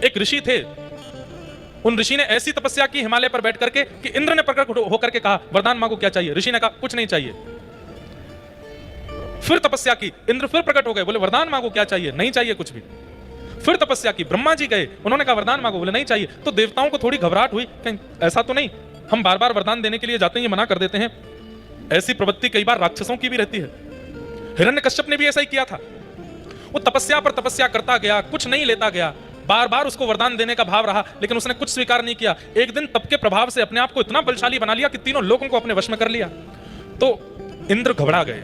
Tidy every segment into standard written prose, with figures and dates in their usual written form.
एक ऋषि थे, उन ऋषि ने ऐसी तपस्या की हिमालय पर बैठ करके कि इंद्र ने प्रकट होकर के कहा वरदान मांगो क्या चाहिए। ऋषि ने कहा कुछ नहीं चाहिए। फिर तपस्या की, इंद्र फिर प्रकट हो गए, बोले वरदान मांगो क्या चाहिए, नहीं चाहिए कुछ भी। फिर तपस्या की, ब्रह्मा जी गए, उन्होंने कहा वरदान मांगो, बोले नहीं चाहिए। तो देवताओं को थोड़ी घबराहट हुई, कहीं ऐसा तो नहीं हम बार बार वरदान देने के लिए जाते हैं, ये मना कर देते हैं। ऐसी प्रवृत्ति कई बार राक्षसों की भी रहती है। हिरण्यकश्यप ने भी ऐसा ही किया था। वो तपस्या पर तपस्या करता गया, कुछ नहीं लेता गया, बार बार उसको वरदान देने का भाव रहा, लेकिन उसने कुछ स्वीकार नहीं किया। एक दिन तप के प्रभाव से अपने आप को इतना बलशाली बना लिया कि तीनों लोगों को अपने वश में कर लिया। तो इंद्र घबरा गए।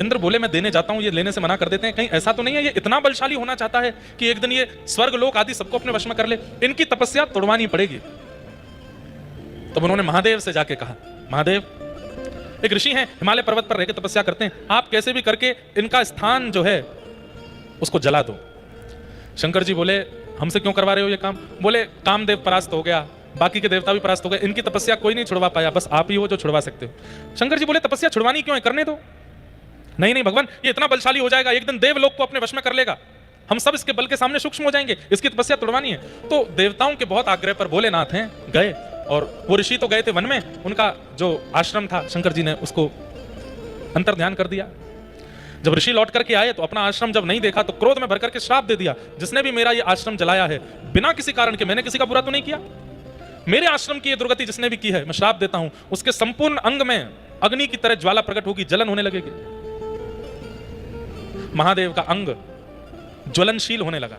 इंद्र बोले मैं देने जाता हूं, ये लेने से मना कर देते हैं, कहीं ऐसा तो नहीं है ये इतना बलशाली होना चाहता है कि एक दिन ये स्वर्ग लोक आदि सबको अपने वश में कर ले, इनकी तपस्या तोड़वानी पड़ेगी। तब उन्होंने महादेव से जाके कहा, महादेव एक ऋषि हैं, हिमालय पर्वत पर रहकर तपस्या करते हैं, आप कैसे भी करके इनका स्थान जो है उसको जला दो। शंकर जी बोले हमसे क्यों करवा रहे हो ये काम? बोले कामदेव परास्त हो गया, बाकी के देवता भी परास्त हो गए, इनकी तपस्या कोई नहीं छुड़वा पाया, बस आप ही हो जो छुड़वा सकते हो। शंकर जी बोले तपस्या छुड़वानी क्यों है, करने दो। नहीं नहीं भगवान, ये इतना बलशाली हो जाएगा, एक दिन देवलोक को अपने वश में कर लेगा, हम सब इसके बल के सामने सूक्ष्म हो जाएंगे, इसकी तपस्या तोड़वानी है। तो देवताओं के बहुत आग्रह पर भोलेनाथ हैं गए, और वो ऋषि तो गए थे वन में, उनका जो आश्रम था शंकर जी ने उसको अंतर ध्यान कर दिया। जब ऋषि लौट करके आए तो अपना आश्रम जब नहीं देखा तो क्रोध में भर करके श्राप दे दिया, जिसने भी मेरा ये आश्रम जलाया है बिना किसी कारण के, मैंने किसी का बुरा तो नहीं किया, मेरे आश्रम की ये दुर्गति जिसने भी की है मैं श्राप देता हूं, उसके संपूर्ण अंग में अग्नि की तरह ज्वाला प्रकट होगी, जलन होने लगेगी। महादेव का अंग ज्वलनशील होने लगा,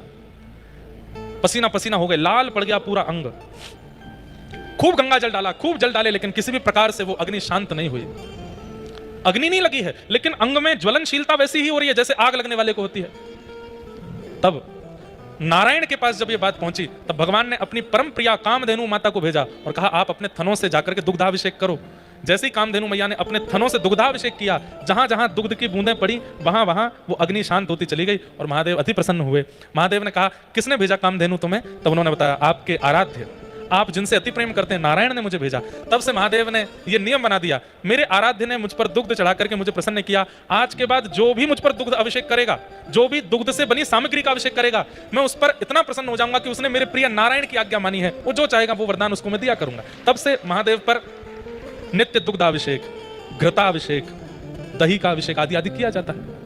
पसीना पसीना हो गए, लाल पड़ गया पूरा अंग। खूब गंगा जल डाला, खूब जल डाले, लेकिन किसी भी प्रकार से वो अग्नि शांत नहीं हुई। अग्नि नहीं लगी है, लेकिन अंग में ज्वलनशीलता वैसी ही हो रही है जैसे आग लगने वाले को होती है। तब नारायण के पास जब ये बात पहुंची, तब भगवान ने अपनी परम प्रिया कामधेनु माता को भेजा और कहा आप अपने थनों से जाकर के दुग्धाभिषेक करो। जैसे ही कामधेनु मैया ने अपने थनों से दुग्धाभिषेक किया, जहां जहां दुग्ध की बूंदें पड़ी वहां वहां वो अग्नि शांत होती चली गई और महादेव अति प्रसन्न हुए। महादेव ने कहा किसने भेजा कामधेनु तुम्हें? तब उन्होंने बताया आपके आराध्य, आप जिनसे अति प्रेम करते हैं नारायण ने मुझे भेजा। तब से महादेव ने यह नियम बना दिया, मेरे आराध्य ने मुझ पर दुग्ध चढ़ा करके मुझे प्रसन्न किया, आज के बाद जो भी मुझ पर दुग्ध अभिषेक करेगा, जो भी दुग्ध से बनी सामग्री का अभिषेक करेगा, मैं उस पर इतना प्रसन्न हो जाऊंगा कि उसने मेरे प्रिय नारायण की आज्ञा मानी है, वो जो चाहेगा वो वरदान उसको मैं दिया करूंगा। तब से महादेव पर नित्य दुग्धाभिषेक, घृताभिषेक, दही का अभिषेक आदि आदि किया जाता है।